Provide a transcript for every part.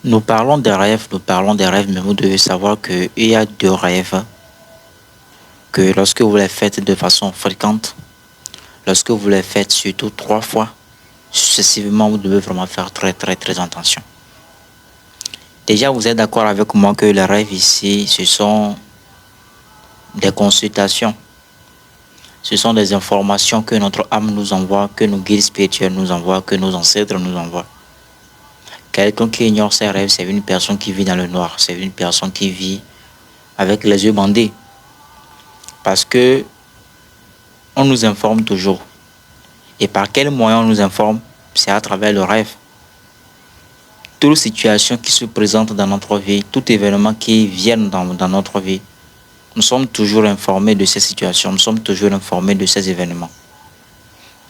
Nous parlons des rêves, mais vous devez savoir qu'il y a deux rêves que lorsque vous les faites de façon fréquente, lorsque vous les faites surtout 3 fois, successivement, vous devez vraiment faire très attention. Déjà, vous êtes d'accord avec moi que les rêves ici, ce sont des consultations, ce sont des informations que notre âme nous envoie, que nos guides spirituels nous envoient, que nos ancêtres nous envoient. Quelqu'un qui ignore ses rêves, c'est une personne qui vit dans le noir, c'est une personne qui vit avec les yeux bandés. Parce que on nous informe toujours. Et par quel moyen on nous informe? C'est à travers le rêve. Toute situation qui se présente dans notre vie, tout événement qui vient dans notre vie, nous sommes toujours informés de ces situations, nous sommes toujours informés de ces événements.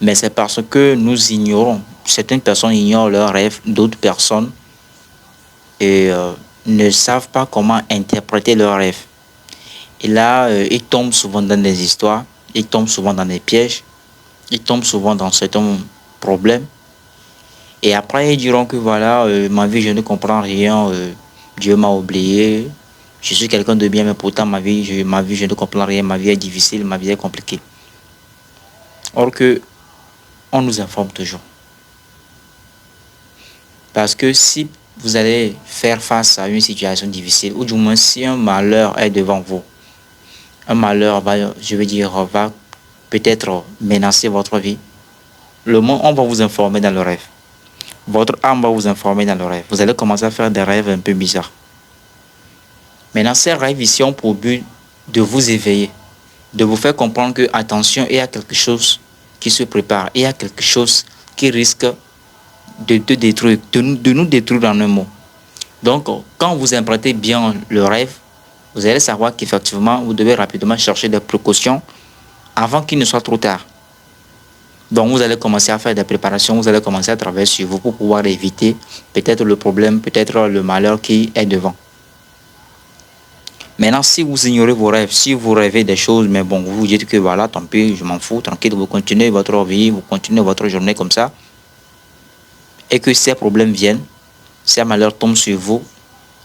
Mais c'est parce que nous ignorons. Certaines personnes ignorent leurs rêves, d'autres personnes ne savent pas comment interpréter leurs rêves. Et là, ils tombent souvent dans des histoires, ils tombent souvent dans des pièges, ils tombent souvent dans certains problèmes. Et après, ils diront que voilà, ma vie, je ne comprends rien, Dieu m'a oublié, je suis quelqu'un de bien, mais pourtant ma vie, je ne comprends rien, ma vie est difficile, ma vie est compliquée. Or que, on nous informe toujours. Parce que si vous allez faire face à une situation difficile, ou du moins si un malheur est devant vous, un malheur va, je veux dire, va peut-être menacer votre vie, le monde, on va vous informer dans le rêve. Votre âme va vous informer dans le rêve. Vous allez commencer à faire des rêves un peu bizarres. Maintenant, ces rêves ici ont pour but de vous éveiller, de vous faire comprendre que, attention, il y a quelque chose qui se prépare, il y a quelque chose qui risque de te détruire, de nous détruire en un mot. Donc, quand vous empruntez bien le rêve, vous allez savoir qu'effectivement, vous devez rapidement chercher des précautions avant qu'il ne soit trop tard. Donc, vous allez commencer à faire des préparations, vous allez commencer à travailler sur vous pour pouvoir éviter peut-être le problème, peut-être le malheur qui est devant. Maintenant, si vous ignorez vos rêves, si vous rêvez des choses, mais bon, vous vous dites que voilà, tant pis, je m'en fous, tranquille, vous continuez votre vie, vous continuez votre journée comme ça, et que ces problèmes viennent, ces malheurs tombent sur vous,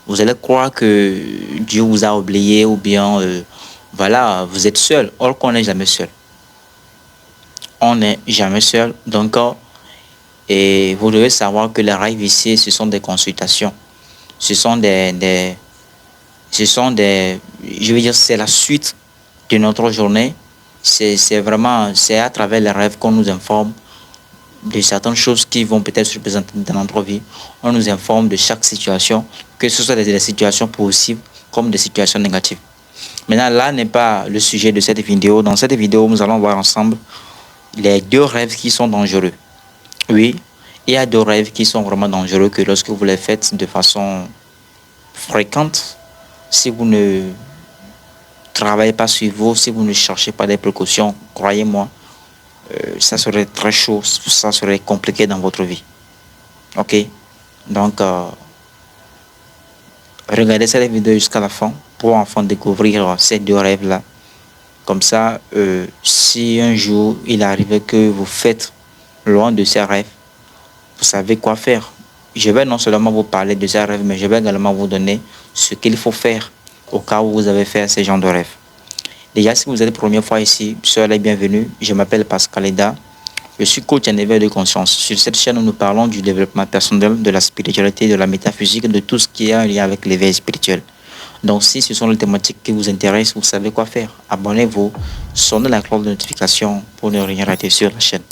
vous allez croire que Dieu vous a oublié ou bien, voilà, vous êtes seul, or qu'on n'est jamais seul. On n'est jamais seul, donc, et vous devez savoir que les rêves ici, ce sont des consultations, ce sont je veux dire, c'est la suite de notre journée. C'est vraiment, c'est à travers les rêves qu'on nous informe de certaines choses qui vont peut-être se présenter dans notre vie. On nous informe de chaque situation, que ce soit des situations positives comme des situations négatives. Maintenant, là n'est pas le sujet de cette vidéo. Dans cette vidéo, nous allons voir ensemble les deux rêves qui sont dangereux. Oui, il y a deux rêves qui sont vraiment dangereux que lorsque vous les faites de façon fréquente, si vous ne travaillez pas sur vous, si vous ne cherchez pas des précautions, croyez-moi, ça serait très chaud, ça serait compliqué dans votre vie. Ok? Donc, regardez cette vidéo jusqu'à la fin pour enfin découvrir ces deux rêves-là. Comme ça, si un jour il arrive que vous faites loin de ces rêves, vous savez quoi faire. Je vais non seulement vous parler de ces rêves, mais je vais également vous donner ce qu'il faut faire au cas où vous avez fait ce genre de rêve. Déjà, si vous êtes la première fois ici, soyez les bienvenus. Je m'appelle Pascal Eda. Je suis coach en éveil de conscience. Sur cette chaîne, nous parlons du développement personnel, de la spiritualité, de la métaphysique, de tout ce qui est en lien avec l'éveil spirituel. Donc, si ce sont les thématiques qui vous intéressent, vous savez quoi faire. Abonnez-vous, sonnez la cloche de notification pour ne rien rater sur la chaîne.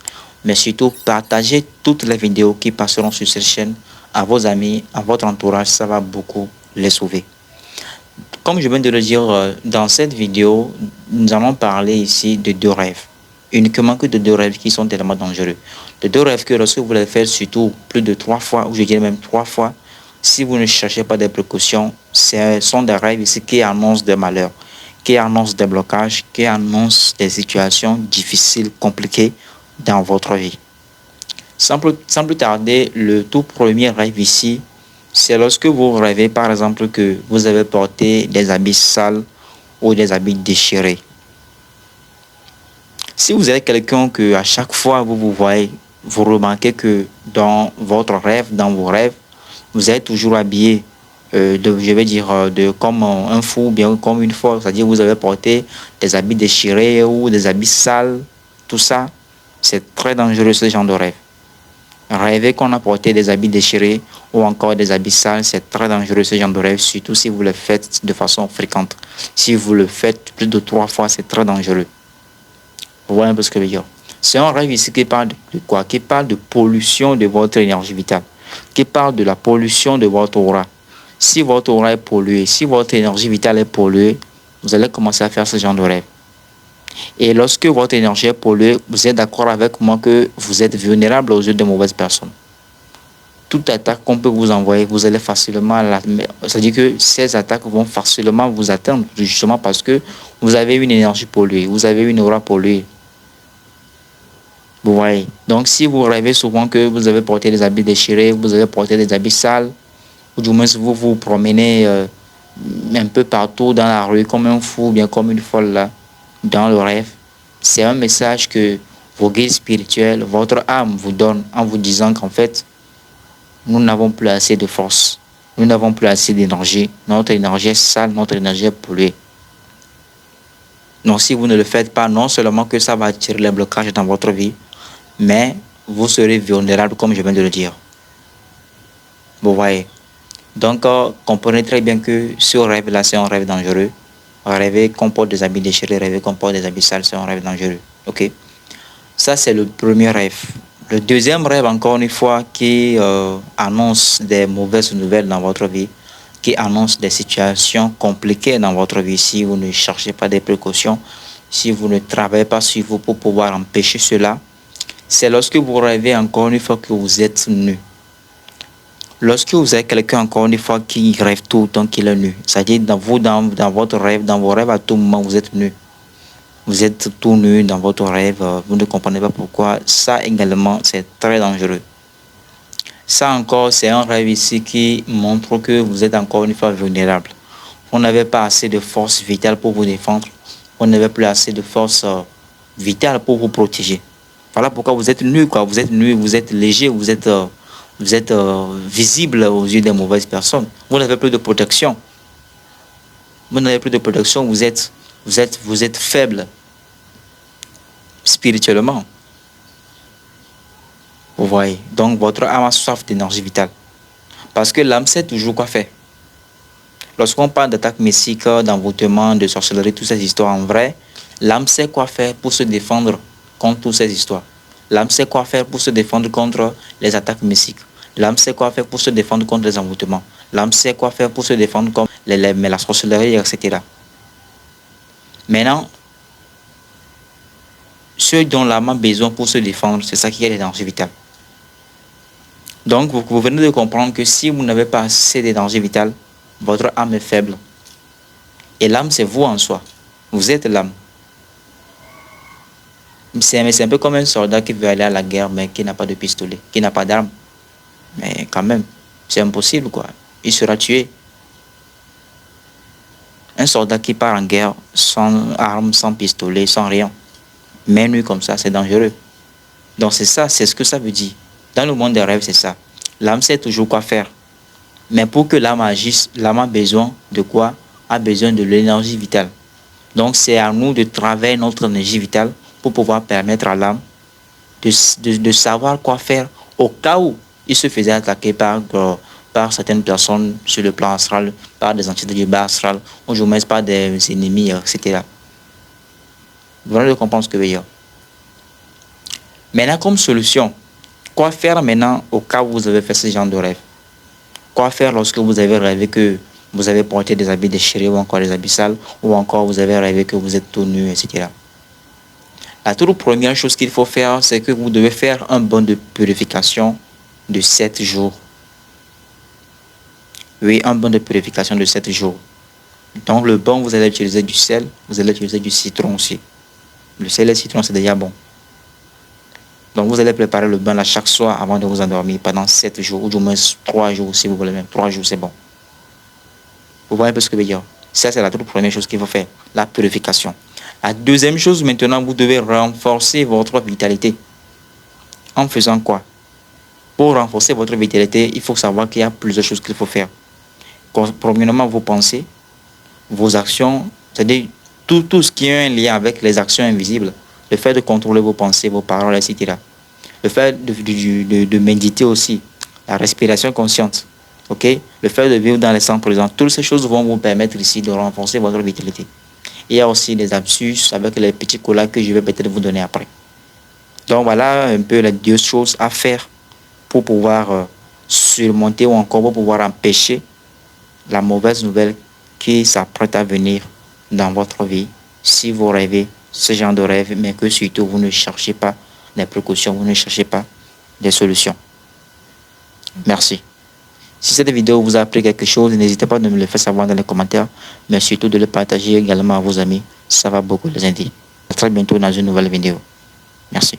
Mais surtout, partagez toutes les vidéos qui passeront sur cette chaîne à vos amis, à votre entourage. Ça va beaucoup les sauver. Comme je viens de le dire, dans cette vidéo, nous allons parler ici de deux rêves. Uniquement que de deux rêves qui sont tellement dangereux. De deux rêves que lorsque vous les faites surtout plus de 3 fois, ou je dirais même 3 fois, si vous ne cherchez pas des précautions, ce sont des rêves ici qui annoncent des malheurs, qui annoncent des blocages, qui annoncent des situations difficiles, compliquées dans votre vie. Sans plus tarder, le tout premier rêve ici, c'est lorsque vous rêvez par exemple que vous avez porté des habits sales ou des habits déchirés. Si vous êtes quelqu'un que à chaque fois vous vous voyez, vous remarquez que dans votre rêve, dans vos rêves, vous êtes toujours habillé, je vais dire, comme un fou, bien comme une folle. C'est-à-dire vous avez porté des habits déchirés ou des habits sales, tout ça, c'est très dangereux ce genre de rêve. Rêver qu'on a porté des habits déchirés ou encore des habits sales, c'est très dangereux ce genre de rêve, surtout si vous le faites de façon fréquente. Si vous le faites plus de 3 fois, c'est très dangereux. Vous voyez un peu ce que je veux dire. C'est un rêve ici qui parle de quoi? Qui parle de pollution de votre énergie vitale, qui parle de la pollution de votre aura. Si votre aura est polluée, si votre énergie vitale est polluée, vous allez commencer à faire ce genre de rêve. Et lorsque votre énergie est polluée, vous êtes d'accord avec moi que vous êtes vulnérable aux yeux de mauvaises personnes. Toute attaque qu'on peut vous envoyer, vous allez facilement c'est-à-dire que ces attaques vont facilement vous atteindre, justement parce que vous avez une énergie polluée, vous avez une aura polluée. Vous voyez. Donc, si vous rêvez souvent que vous avez porté des habits déchirés, vous avez porté des habits sales, ou du moins vous vous promenez un peu partout dans la rue comme un fou, bien comme une folle là, dans le rêve, c'est un message que vos guides spirituels, votre âme vous donne en vous disant qu'en fait, nous n'avons plus assez de force, nous n'avons plus assez d'énergie, notre énergie est sale, notre énergie est polluée. Donc, si vous ne le faites pas, non seulement que ça va attirer les blocages dans votre vie, mais vous serez vulnérable comme je viens de le dire. Vous voyez. Donc, comprenez très bien que ce rêve-là, c'est un rêve dangereux. Rêver qu'on porte des habits déchirés, rêver qu'on porte des habits sales, c'est un rêve dangereux. Ok. Ça, c'est le premier rêve. Le deuxième rêve, encore une fois, qui annonce des mauvaises nouvelles dans votre vie, qui annonce des situations compliquées dans votre vie si vous ne cherchez pas des précautions, si vous ne travaillez pas sur vous pour pouvoir empêcher cela, c'est lorsque vous rêvez encore une fois que vous êtes nu. Lorsque vous avez quelqu'un encore une fois qui rêve tout le temps qu'il est nu, c'est-à-dire dans votre rêve, dans vos rêves à tout moment, vous êtes nu. Vous êtes tout nu dans votre rêve, vous ne comprenez pas pourquoi. Ça également, c'est très dangereux. Ça encore, c'est un rêve ici qui montre que vous êtes encore une fois vulnérable. Vous n'avez pas assez de force vitale pour vous défendre. Vous n'avez plus assez de force vitale pour vous protéger. Voilà pourquoi vous êtes nu, quoi. Vous êtes nu, vous êtes léger, vous êtes visible aux yeux des mauvaises personnes. Vous n'avez plus de protection. Vous n'avez plus de protection, vous êtes faible spirituellement. Vous voyez. Donc votre âme a soif d'énergie vitale. Parce que l'âme sait toujours quoi faire. Lorsqu'on parle d'attaque mystique, d'envoûtement, de sorcellerie, toutes ces histoires en vrai, l'âme sait quoi faire pour se défendre contre toutes ces histoires. L'âme sait quoi faire pour se défendre contre les attaques mystiques. L'âme sait quoi faire pour se défendre contre les envoûtements. L'âme sait quoi faire pour se défendre contre la sorcellerie, etc. Maintenant, ce dont l'âme a besoin pour se défendre, c'est ça qui est l'énergie vitale. Donc, vous venez de comprendre que si vous n'avez pas assez d'énergie vitale, votre âme est faible. Et l'âme, c'est vous en soi. Vous êtes l'âme. C'est un peu comme un soldat qui veut aller à la guerre, mais qui n'a pas de pistolet, qui n'a pas d'arme. Mais quand même, c'est impossible, quoi. Il sera tué. Un soldat qui part en guerre sans arme, sans pistolet, sans rien, main nue comme ça, c'est dangereux. Donc c'est ça, c'est ce que ça veut dire. Dans le monde des rêves, c'est ça. L'âme sait toujours quoi faire. Mais pour que l'âme agisse, l'âme a besoin de quoi? A besoin de l'énergie vitale. Donc c'est à nous de travailler notre énergie vitale pour pouvoir permettre à l'âme de savoir quoi faire au cas où il se faisait attaquer par certaines personnes sur le plan astral, par des entités du bas astral, ou je mets par des ennemis, etc. Vous venez de comprendre ce que je veux dire. Maintenant, comme solution, quoi faire maintenant au cas où vous avez fait ce genre de rêve? Quoi faire lorsque vous avez rêvé que vous avez porté des habits déchirés ou encore des habits sales, ou encore vous avez rêvé que vous êtes tout nu, etc. La toute première chose qu'il faut faire, c'est que vous devez faire un bain de purification de 7 jours. Oui, un bain de purification de 7 jours. Dans le bain, vous allez utiliser du sel, vous allez utiliser du citron aussi. Le sel et le citron, c'est déjà bon. Donc, vous allez préparer le bain là chaque soir avant de vous endormir pendant 7 jours, ou du moins 3 jours si vous voulez même. 3 jours, c'est bon. Vous voyez un peu ce que je veux dire? Ça, c'est la toute première chose qu'il faut faire, la purification. La deuxième chose, maintenant, vous devez renforcer votre vitalité. En faisant quoi? Pour renforcer votre vitalité, il faut savoir qu'il y a plusieurs choses qu'il faut faire. Premièrement, vos pensées, vos actions, c'est-à-dire tout ce qui a un lien avec les actions invisibles. Le fait de contrôler vos pensées, vos paroles, etc. Le fait de méditer aussi, la respiration consciente. Ok, le fait de vivre dans les centres présents, toutes ces choses vont vous permettre ici de renforcer votre vitalité. Il y a aussi des astuces avec les petits colas que je vais peut-être vous donner après. Donc voilà un peu les deux choses à faire pour pouvoir surmonter ou encore pour pouvoir empêcher la mauvaise nouvelle qui s'apprête à venir dans votre vie si vous rêvez ce genre de rêve, mais que surtout vous ne cherchez pas des précautions, vous ne cherchez pas des solutions. Merci. Si cette vidéo vous a appris quelque chose, n'hésitez pas à me le faire savoir dans les commentaires, mais surtout de le partager également à vos amis. Ça va beaucoup les aider. À très bientôt dans une nouvelle vidéo. Merci.